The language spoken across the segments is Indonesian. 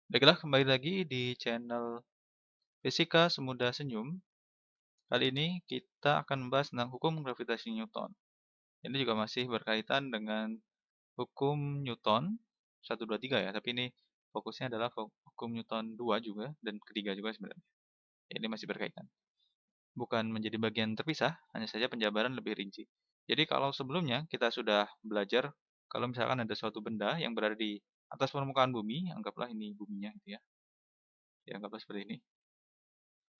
Baiklah, kembali lagi di channel Fisika Semudah Senyum. Kali ini kita akan membahas tentang hukum gravitasi Newton. Ini juga masih berkaitan dengan hukum Newton 1, 2, 3 ya, tapi ini fokusnya adalah hukum Newton 2 juga dan ketiga juga sebenarnya. Ini masih berkaitan. Bukan menjadi bagian terpisah, hanya saja penjabaran lebih rinci. Jadi kalau sebelumnya kita sudah belajar kalau misalkan ada suatu benda yang berada di atas permukaan bumi, anggaplah ini buminya gitu ya. Dianggaplah seperti ini.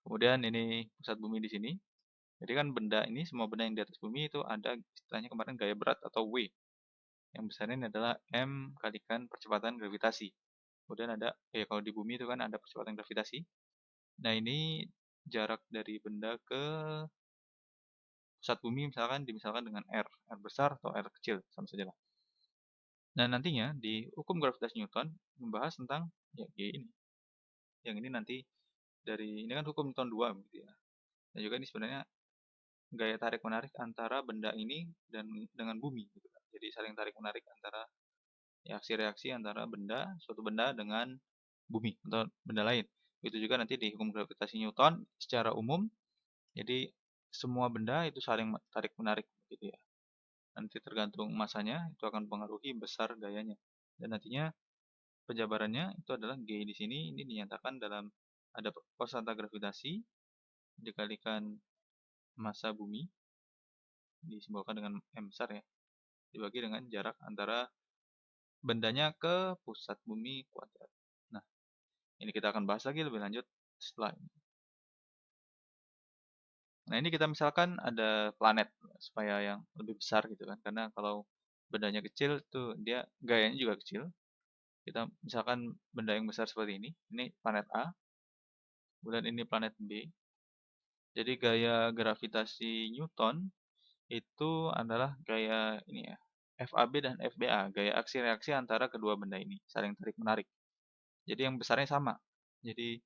Kemudian ini pusat bumi di sini. Jadi kan benda ini, semua benda yang di atas bumi itu ada istilahnya kemarin gaya berat atau W. Yang besarnya ini adalah M kalikan percepatan gravitasi. Kemudian ada, ya kalau di bumi itu kan ada percepatan gravitasi. Nah ini jarak dari benda ke pusat bumi misalkan dengan R besar atau R kecil, sama saja lah. Nah nantinya di hukum gravitasi Newton membahas tentang ya G ini. Yang ini nanti ini kan hukum Newton 2 gitu ya. Dan juga ini sebenarnya gaya tarik menarik antara benda ini dan dengan bumi gitu kan. Jadi saling tarik menarik antara reaksi-reaksi antara suatu benda dengan bumi atau benda lain. Itu juga nanti di hukum gravitasi Newton secara umum. Jadi semua benda itu saling tarik menarik gitu ya. Nanti tergantung masanya itu akan mempengaruhi besar gayanya. Dan nantinya penjabarannya itu adalah G di sini ini dinyatakan dalam ada konstanta gravitasi dikalikan massa bumi disimbolkan dengan M besar ya, dibagi dengan jarak antara bendanya ke pusat bumi kuadrat. Nah, ini kita akan bahas lagi lebih lanjut setelah ini. Nah, ini kita misalkan ada planet supaya yang lebih besar gitu kan, karena kalau bendanya kecil tuh dia gayanya juga kecil. Kita misalkan benda yang besar seperti ini planet A, kemudian ini planet B. Jadi gaya gravitasi Newton itu adalah gaya ini ya, FAB dan FBA, gaya aksi reaksi antara kedua benda ini, saling tarik menarik. Jadi yang besarnya sama. Jadi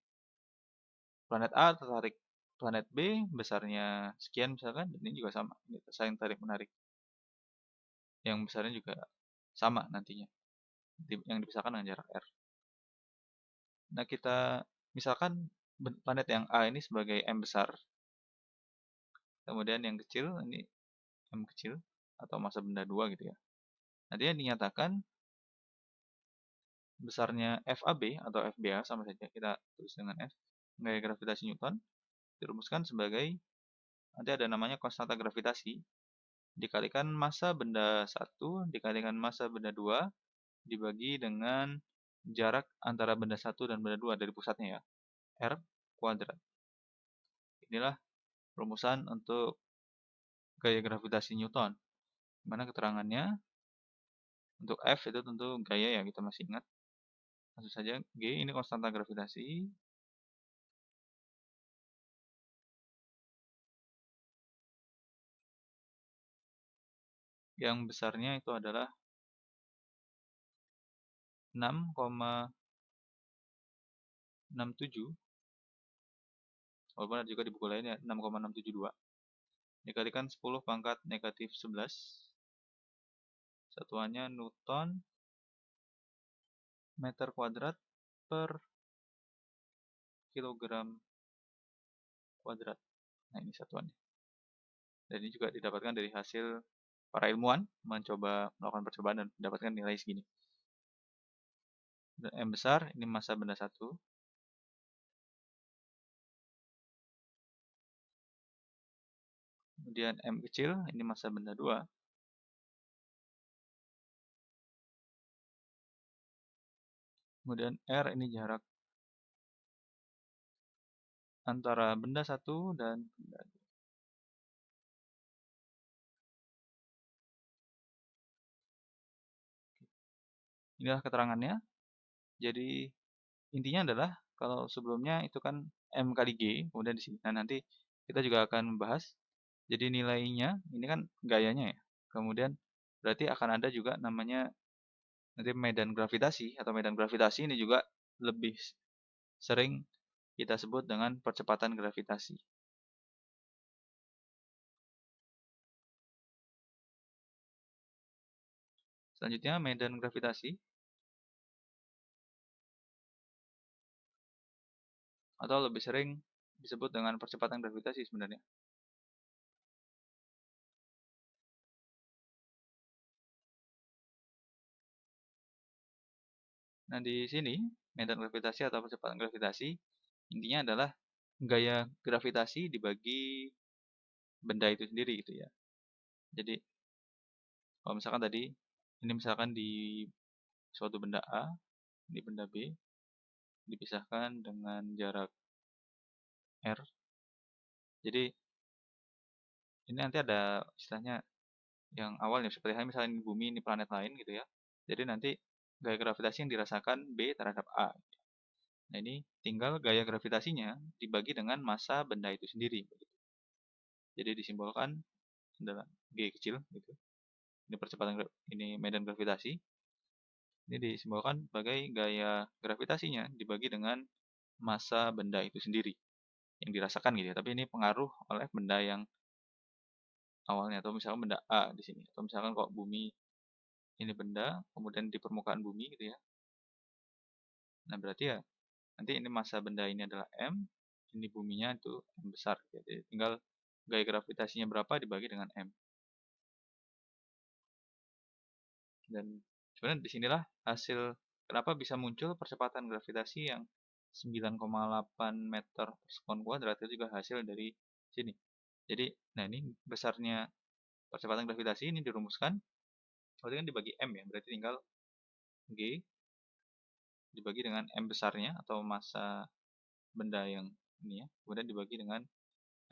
planet A tertarik planet B besarnya sekian misalkan, dan ini juga sama, ini saling tarik menarik. Yang besarnya juga sama nantinya, yang dipisahkan dengan jarak r. Nah kita misalkan planet yang A ini sebagai M besar, kemudian yang kecil ini M kecil atau massa benda 2 gitu ya. Nantinya dinyatakan besarnya FAB atau FBA sama saja, kita tulis dengan F, gaya gravitasi Newton dirumuskan sebagai nanti ada namanya konstanta gravitasi dikalikan massa benda 1 dikalikan massa benda 2 dibagi dengan jarak antara benda 1 dan benda 2 dari pusatnya ya, R kuadrat. Inilah rumusan untuk gaya gravitasi Newton. Mana keterangannya? Untuk F itu tentu gaya ya, kita masih ingat. Langsung saja G ini konstanta gravitasi. Yang besarnya itu adalah 6,67, walaupun ada juga di buku lain ya 6,672 dikalikan 10 pangkat negatif 11, satuannya Newton meter kuadrat per kilogram kuadrat. Nah ini satuannya. Dan ini juga didapatkan dari hasil para ilmuwan mencoba melakukan percobaan dan mendapatkan nilai segini. Dan M besar ini massa benda 1. Kemudian M kecil ini massa benda 2. Kemudian R ini jarak antara benda 1 dan benda 2. Inilah keterangannya. Jadi intinya adalah kalau sebelumnya itu kan M kali G, kemudian di sini. Nah, nanti kita juga akan membahas. Jadi nilainya ini kan gayanya ya. Kemudian berarti akan ada juga namanya nanti medan gravitasi atau medan gravitasi ini juga lebih sering kita sebut dengan percepatan gravitasi. Selanjutnya medan gravitasi. atau lebih sering disebut dengan percepatan gravitasi sebenarnya. Nah, di sini medan gravitasi atau percepatan gravitasi intinya adalah gaya gravitasi dibagi benda itu sendiri gitu ya. Jadi kalau misalkan tadi ini misalkan di suatu benda A, di benda B dipisahkan dengan jarak r. Jadi ini nanti ada istilahnya yang awalnya seperti halnya misalnya ini bumi, ini planet lain gitu ya. Jadi nanti gaya gravitasi yang dirasakan B terhadap A. Nah, ini tinggal gaya gravitasinya dibagi dengan massa benda itu sendiri. Jadi disimbolkan adalah G kecil gitu. Ini percepatan ini medan gravitasi. Ini disimbolkan sebagai gaya gravitasinya dibagi dengan massa benda itu sendiri yang dirasakan gitu ya. Tapi ini pengaruh oleh benda yang awalnya atau misalkan benda A di sini atau misalkan kok bumi ini benda kemudian di permukaan bumi gitu ya. Nah, berarti ya nanti ini massa benda ini adalah M, ini buminya itu M besar. Jadi tinggal gaya gravitasinya berapa dibagi dengan M. Dan sebenarnya disinilah hasil kenapa bisa muncul percepatan gravitasi yang 9,8 meter per sekon kuadrat itu juga hasil dari sini. Jadi, nah ini besarnya percepatan gravitasi ini dirumuskan, berarti kan dibagi M ya, berarti tinggal G dibagi dengan M besarnya atau massa benda yang ini ya, kemudian dibagi dengan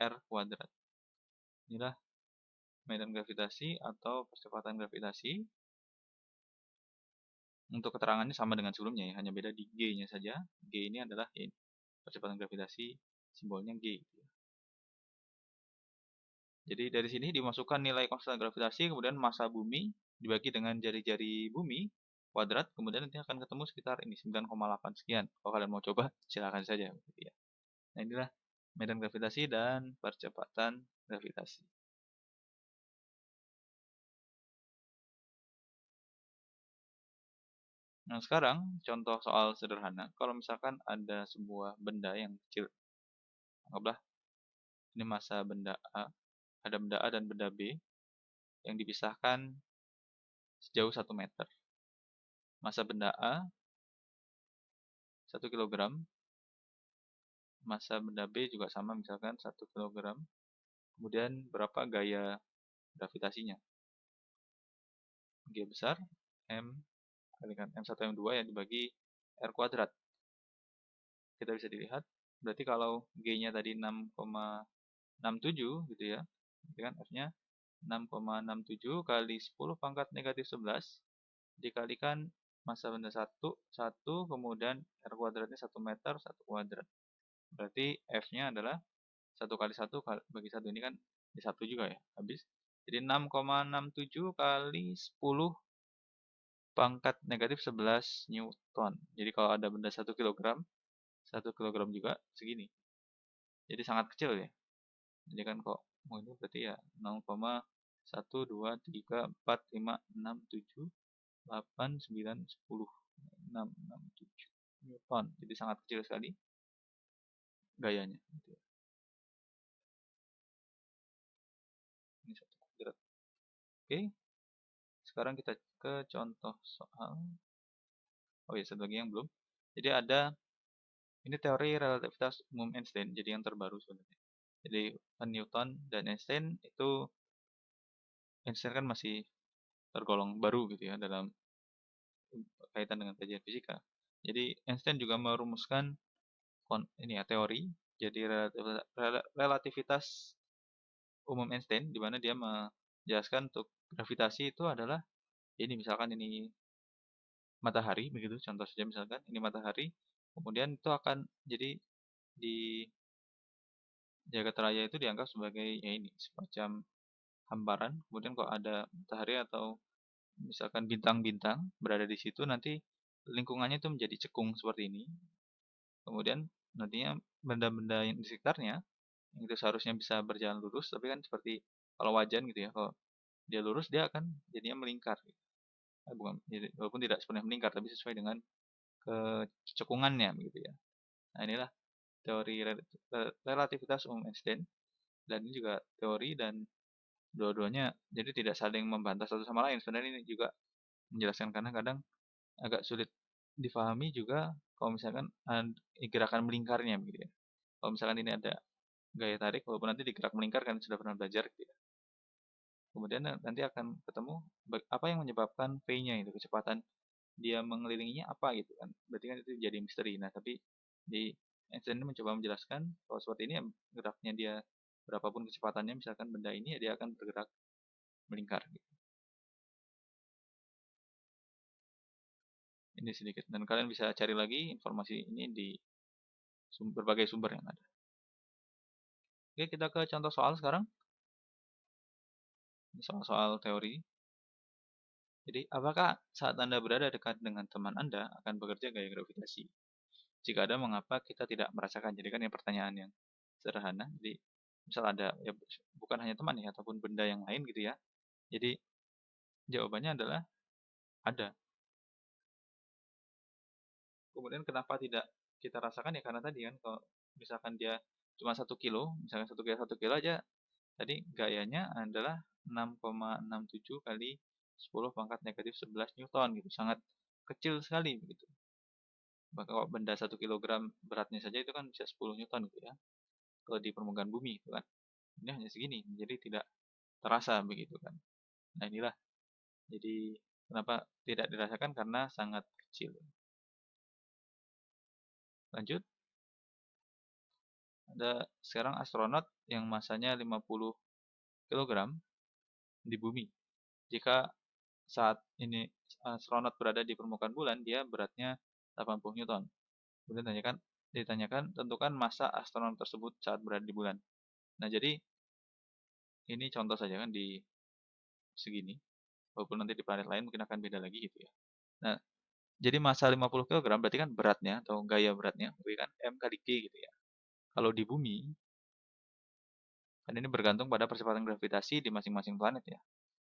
R kuadrat. Inilah medan gravitasi atau percepatan gravitasi. Untuk keterangannya sama dengan sebelumnya ya, hanya beda di G-nya saja. G ini adalah percepatan gravitasi, simbolnya G. Jadi dari sini dimasukkan nilai konstan gravitasi, kemudian massa bumi dibagi dengan jari-jari bumi kuadrat, kemudian nanti akan ketemu sekitar ini 9,8 sekian. Kalau kalian mau coba, silakan saja. Ya. Nah, inilah medan gravitasi dan percepatan gravitasi. Nah, sekarang contoh soal sederhana. Kalau misalkan ada sebuah benda yang kecil, anggaplah ini massa benda A, ada benda A dan benda B yang dipisahkan sejauh 1 meter. Massa benda A 1 kilogram, massa benda B juga sama misalkan 1 kilogram. Kemudian berapa gaya gravitasinya? G besar, M kalikan M1 M2 yang dibagi R kuadrat. Kita bisa dilihat, berarti kalau G-nya tadi 6,67 gitu ya, berarti kan F-nya 6,67 kali 10 pangkat negatif 11 dikalikan massa benda 1 kemudian R kuadratnya 1 meter 1 kuadrat. Berarti F-nya adalah 1 kali 1 bagi 1 ini kan di 1 juga ya, habis. Jadi 6,67 kali 10 pangkat negatif 11 Newton. Jadi kalau ada benda 1 kilogram, 1 kilogram juga segini. Jadi sangat kecil ya. Jadi kan kok mau ini berarti ya 0,1, 2, 3, 4, 5, 6, 7, 8, 9, 10. 6, 6, 7 Newton. Jadi sangat kecil sekali gayanya. Ini 1 kuadrat. Oke, sekarang kita ke contoh soal. Oh ya, satu lagi yang belum. Jadi ada ini teori relativitas umum Einstein, jadi yang terbaru sebenarnya. Jadi Newton dan Einstein itu Einstein kan masih tergolong baru gitu ya dalam kaitan dengan kajian fisika. Jadi Einstein juga merumuskan ini ya teori jadi relativitas umum Einstein di mana dia menjelaskan untuk gravitasi itu adalah ini misalkan ini matahari begitu contoh saja misalkan ini matahari kemudian itu akan jadi di jagat raya itu dianggap sebagai ya ini semacam hamparan kemudian kok ada matahari atau misalkan bintang-bintang berada di situ nanti lingkungannya itu menjadi cekung seperti ini kemudian nantinya benda-benda yang di sekitarnya yang itu seharusnya bisa berjalan lurus tapi kan seperti kalau wajan gitu ya kalau dia lurus dia akan jadinya melingkar gitu. Bukan walaupun tidak sepenuhnya melingkar tapi sesuai dengan kecekungannya begitu ya. Nah, inilah teori relativitas umum Einstein, dan ini juga teori dan dua-duanya jadi tidak saling membantah satu sama lain. Sebenarnya ini juga menjelaskan karena kadang agak sulit difahami juga kalau misalkan gerakan melingkarnya begitu ya. Kalau misalkan ini ada gaya tarik, walaupun nanti digerak melingkar kan sudah pernah belajar gitu ya. Kemudian nanti akan ketemu apa yang menyebabkan V-nya itu, kecepatan dia mengelilinginya apa gitu kan. Berarti kan itu jadi misteri. Nah, tapi di Einstein ini mencoba menjelaskan kalau seperti ini ya, geraknya dia berapapun kecepatannya, misalkan benda ini ya dia akan bergerak melingkar gitu. Ini sedikit dan kalian bisa cari lagi informasi ini di berbagai sumber yang ada. Oke, kita ke contoh soal sekarang. Soal-soal teori. Jadi, apakah saat Anda berada dekat dengan teman Anda akan bekerja gaya gravitasi? Jika ada, mengapa kita tidak merasakan? Jadi kan yang pertanyaan yang sederhana. Jadi, misal ada, ya bukan hanya teman ya, ataupun benda yang lain gitu ya. Jadi, jawabannya adalah ada. Kemudian kenapa tidak kita rasakan ya karena tadi kan kalau misalkan dia cuma 1 kilo, misalkan 1 kilo aja, tadi gayanya adalah 6,67 kali 10 pangkat negatif 11 Newton gitu, sangat kecil sekali begitu. Bahkan kalau benda 1 kilogram beratnya saja itu kan bisa 10 Newton gitu ya, kalau di permukaan bumi itu kan. Ini hanya segini, jadi tidak terasa begitu kan. Nah inilah, jadi kenapa tidak dirasakan karena sangat kecil. Lanjut, ada sekarang astronot yang masanya 50 kilogram di bumi. Jika saat ini astronot berada di permukaan bulan, dia beratnya 80 Newton. Kemudian ditanyakan tentukan massa astronot tersebut saat berada di bulan. Nah, jadi ini contoh saja kan di segini. Walaupun nanti di planet lain mungkin akan beda lagi gitu ya. Nah, jadi massa 50 kg berarti kan beratnya atau gaya beratnya, W kan M kali G gitu ya. Kalau di bumi, kan ini bergantung pada percepatan gravitasi di masing-masing planet ya.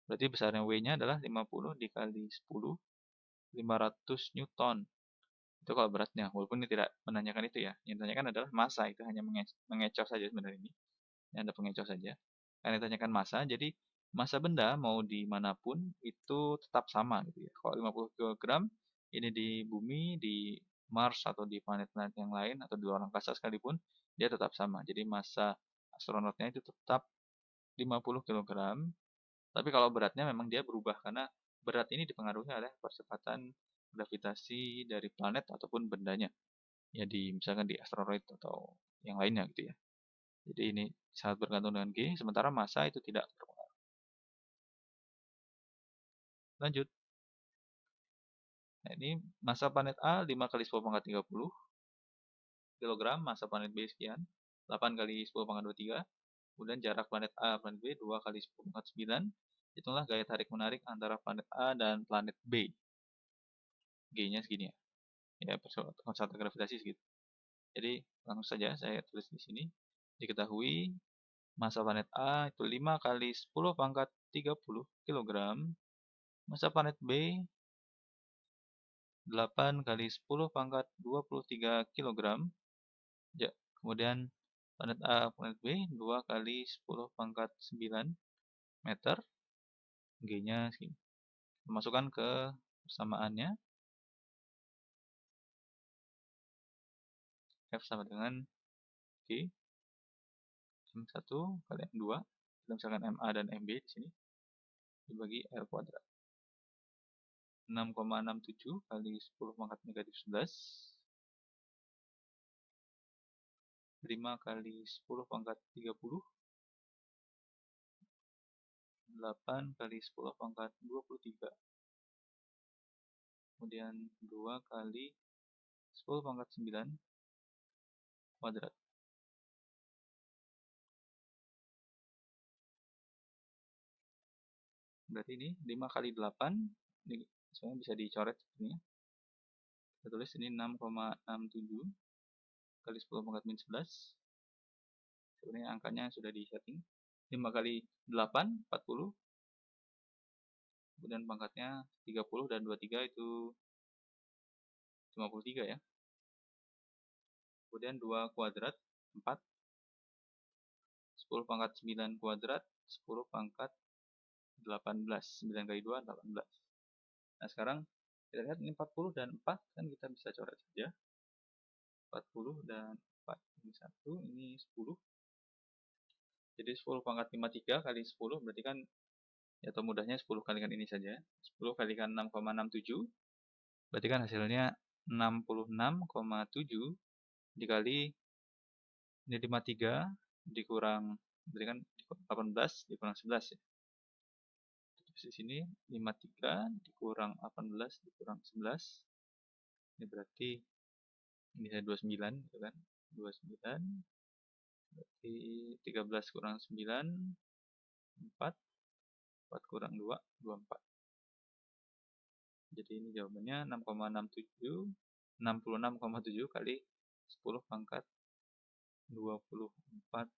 Berarti besarnya W-nya adalah 50 dikali 10, 500 Newton. Itu kalau beratnya, walaupun ini tidak menanyakan itu ya. Yang ditanyakan adalah massa, itu hanya mengecoh saja sebenarnya ini. Ini ada pengecoh saja. Karena ditanyakan massa, jadi massa benda mau dimanapun itu tetap sama gitu ya. Kalau 50 kg ini di bumi, di Mars atau di planet-planet yang lain atau di luar angkasa sekalipun dia tetap sama. Jadi massa astronotnya itu tetap 50 kg. Tapi kalau beratnya memang dia berubah karena berat ini dipengaruhi oleh percepatan gravitasi dari planet ataupun bendanya. Ya di misalkan di asteroid atau yang lainnya gitu ya. Jadi ini sangat bergantung dengan G, sementara massa itu tidak berpengaruh. Lanjut. Nah, ini massa planet A 5 kali 10 pangkat 30 kg, massa planet B sekian, 8 kali 10 pangkat 23. Kemudian jarak planet A planet B 2 kali 10 pangkat 9. Itulah gaya tarik menarik antara planet A dan planet B. G-nya segini ya. Ya, konstanta gravitasi segitu. Jadi, langsung saja saya tulis di sini. Diketahui massa planet A itu 5 kali 10 pangkat 30 kg. Massa planet B 8 kali 10 pangkat 23 kg. Ya, kemudian planet A, planet B 2 kali 10 pangkat 9 meter. G-nya segini. Masukkan ke persamaannya. F sama dengan G. M1 kali M2. Kita misalkan MA dan MB di sini. Dibagi R kuadrat. 6,67 kali 10 pangkat negatif 11. 5 kali 10 pangkat 30. 8 kali 10 pangkat 23. Kemudian 2 kali 10 pangkat 9 kuadrat. Berarti ini 5 kali 8. Ini sebenarnya bisa dicoret sebenarnya. Kita tulis ini 6,67 kali 10 pangkat min 11. Sebenarnya angkanya sudah di setting. 5 kali 8, 40. Kemudian pangkatnya 30 dan 23 itu 53 ya. kemudian 2 kuadrat 4, 10 pangkat 9 kuadrat 10 pangkat 18, 9 kali 2 18. Nah sekarang kita lihat ini 40 dan 4 kan kita bisa coret saja. 40 dan 4, ini 1, ini 10. Jadi 10 pangkat 53 kali 10 berarti kan, ya atau mudahnya 10 kalikan ini saja. 10 kalikan 6,67 berarti kan hasilnya 66,7 dikali ini 53 dikurang, berarti kan 18 dikurang 11 ya. Terus di sini 53 dikurang 18 dikurang 11. Ini berarti ini saya 29 gitu kan. 29 berarti 13 kurang 9 4, 4 kurang 2 24. Jadi ini jawabannya 66,7 kali 10 pangkat 24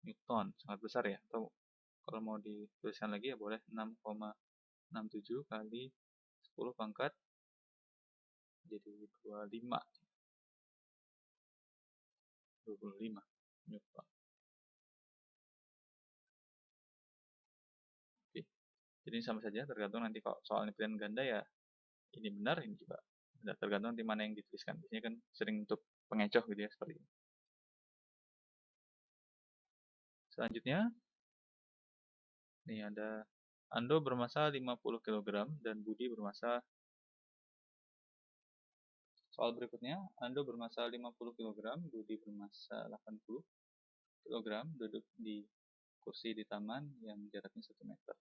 Newton. Sangat besar ya. Atau kalau mau dituliskan lagi ya boleh 6,67 kali 10 pangkat jadi 25 Newton. Oke. Jadi sama saja, tergantung nanti kalau soalnya pilihan ganda ya ini benar, ini juga benar, tergantung nanti mana yang dituliskan. Biasanya kan sering untuk pengecoh gitu ya, seperti ini. Selanjutnya, nih ada Ando bermassa 50 kg dan Budi bermassa. Soal berikutnya, Ando bermassa 50 kg, Budi bermassa 80 kg, duduk di kursi di taman yang jaraknya 1 meter.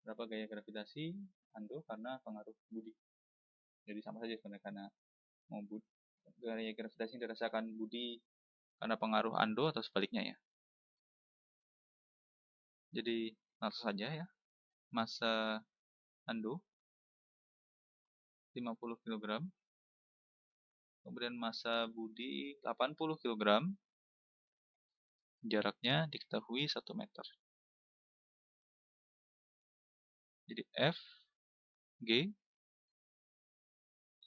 Berapa gaya gravitasi Ando karena pengaruh Budi? Jadi sama saja sebenarnya, karena mau gaya gravitasi yang dirasakan Budi karena pengaruh Ando atau sebaliknya ya. Jadi langsung saja ya. Massa Ando 50 kg. Kemudian massa Budi 80 kg. Jaraknya diketahui 1 meter. Jadi F G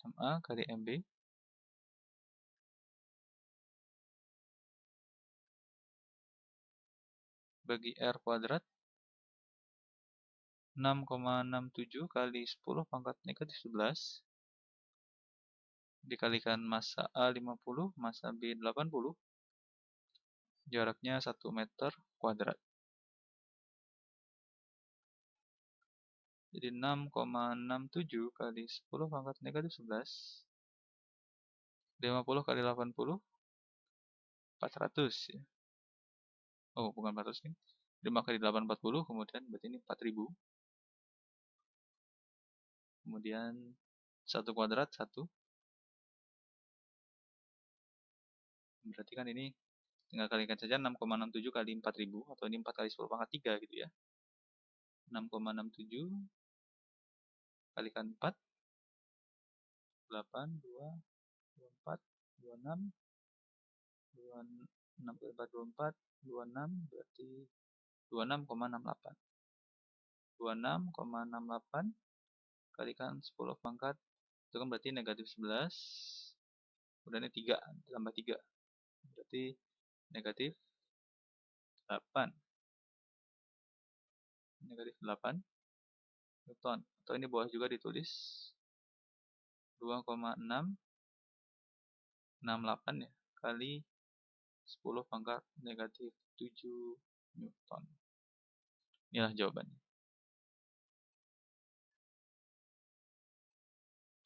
MA kali MB bagi R kuadrat 6,67 kali 10 pangkat negatif 11 dikalikan massa A 50, massa B 80, jaraknya 1 meter kuadrat. Jadi 6,67 kali 10 pangkat negatif 11, 50 kali 80, 400 ya. Oh, bukan 400 nih. 5 kali 8, 40, kemudian berarti ini 4000. Kemudian 1 kuadrat 1. Berarti kan ini tinggal kalikan saja 6,67 kali 4000, atau ini 4 kali 10 pangkat 3 gitu ya. 6,67 kalikan 4, 8, 2, 24, 26, 26 kali 4, 24, 26, berarti 26,68. 26,68 kalikan 10 pangkat, itu kan berarti negatif 11, kemudian ini 3, tambah 3, berarti negatif 8. Negatif 8 Newton. Atau ini bawah juga ditulis 2,668 ya, kali 10 pangkat negatif 7 Newton. Inilah jawabannya.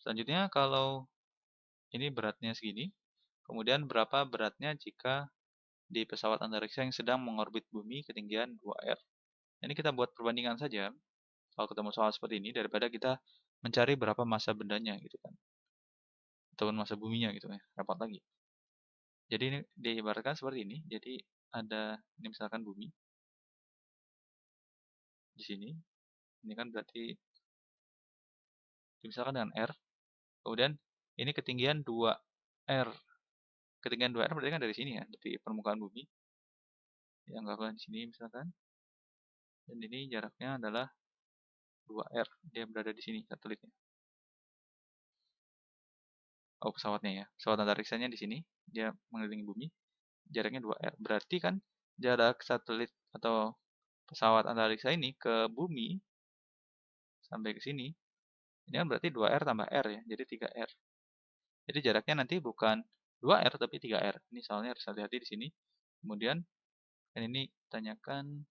Selanjutnya, kalau ini beratnya segini, kemudian berapa beratnya jika di pesawat antariksa yang sedang mengorbit bumi ketinggian 2R. Ini kita buat perbandingan saja, kalau ketemu soal seperti ini, daripada kita mencari berapa massa bendanya gitu kan, ataupun massa buminya gitu ya, repot lagi. Jadi ini diibaratkan seperti ini. Jadi ada, ini misalkan bumi di sini. Ini kan berarti misalkan dengan R. Kemudian ini ketinggian 2R. Ketinggian 2R berarti kan dari sini ya, dari permukaan bumi. Yang anggaplah di sini misalkan. Dan ini jaraknya adalah 2R. Dia berada di sini satelitnya. oh pesawatnya ya, pesawat antariksanya di sini, dia mengelilingi bumi, jaraknya 2R. Berarti kan jarak satelit atau pesawat antariksa ini ke bumi sampai ke sini, ini kan berarti 2R tambah R ya, jadi 3R. Jadi jaraknya nanti bukan 2R tapi 3R. Ini soalnya harus hati-hati di sini. Kemudian kan ini tanyakan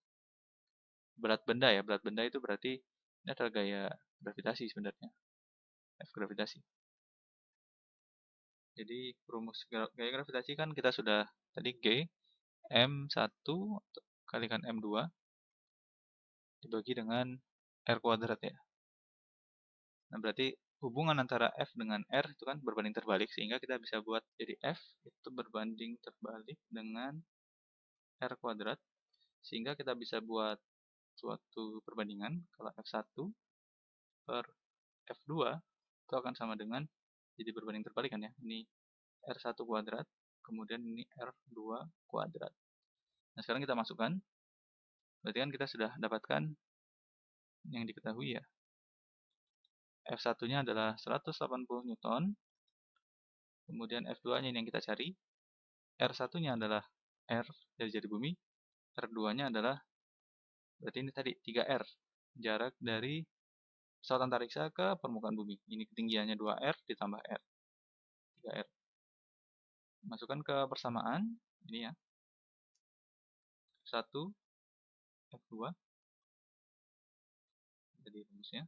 berat benda ya. Berat benda itu berarti ini adalah gaya gravitasi sebenarnya. F gravitasi. Jadi rumus gaya gravitasi kan kita sudah tadi G M1 kalikan M2 dibagi dengan R kuadrat ya. Nah, berarti hubungan antara F dengan R itu kan berbanding terbalik, sehingga kita bisa buat jadi F itu berbanding terbalik dengan R kuadrat, sehingga kita bisa buat suatu perbandingan kalau F1 per F2 itu akan sama dengan, jadi berbanding terbalik kan ya, ini R1 kuadrat, kemudian ini R2 kuadrat. Nah, sekarang kita masukkan, berarti kan kita sudah dapatkan yang diketahui ya. F1-nya adalah 180 Newton, kemudian F2-nya ini yang kita cari. R1-nya adalah R dari jari bumi, R2-nya adalah, berarti ini tadi 3R, jarak dari pesawat antariksa ke permukaan bumi. Ini ketinggiannya 2R ditambah R, 3R. Masukkan ke persamaan, ini ya, F1, F2, jadi rumusnya,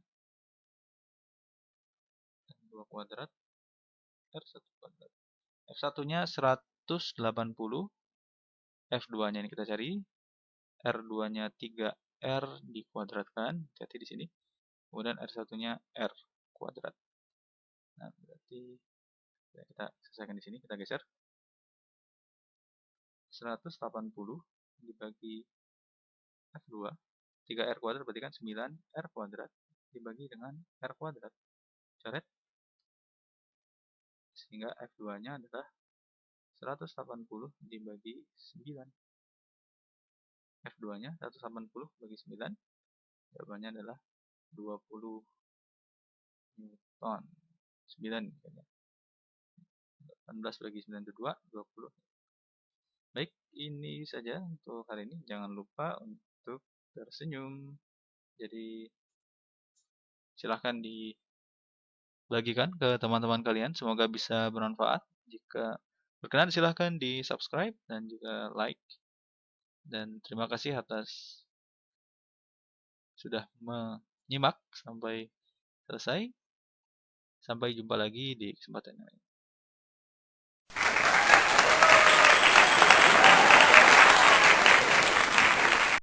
R2 kuadrat, R1 kuadrat. F1-nya 180, F2-nya ini kita cari, R2-nya 3R dikuadratkan, hati di sini. Kemudian R1-nya R kuadrat. Nah, berarti ya, kita selesaikan di sini, kita geser. 180 dibagi F2, 3R kuadrat berarti kan 9R kuadrat dibagi dengan R kuadrat. Coret. Sehingga F2-nya adalah 180 dibagi 9. F2-nya 180 bagi 9. Jawabannya adalah 20 Newton. 9 kan ya. 18 bagi 9 itu 2, 20. Baik, ini saja untuk hari ini. Jangan lupa untuk tersenyum. Jadi, silahkan dibagikan ke teman-teman kalian. Semoga bisa bermanfaat. Jika berkenan, silahkan di subscribe dan juga like. Dan terima kasih atas sudah menyimak sampai selesai. Sampai jumpa lagi di kesempatan lain.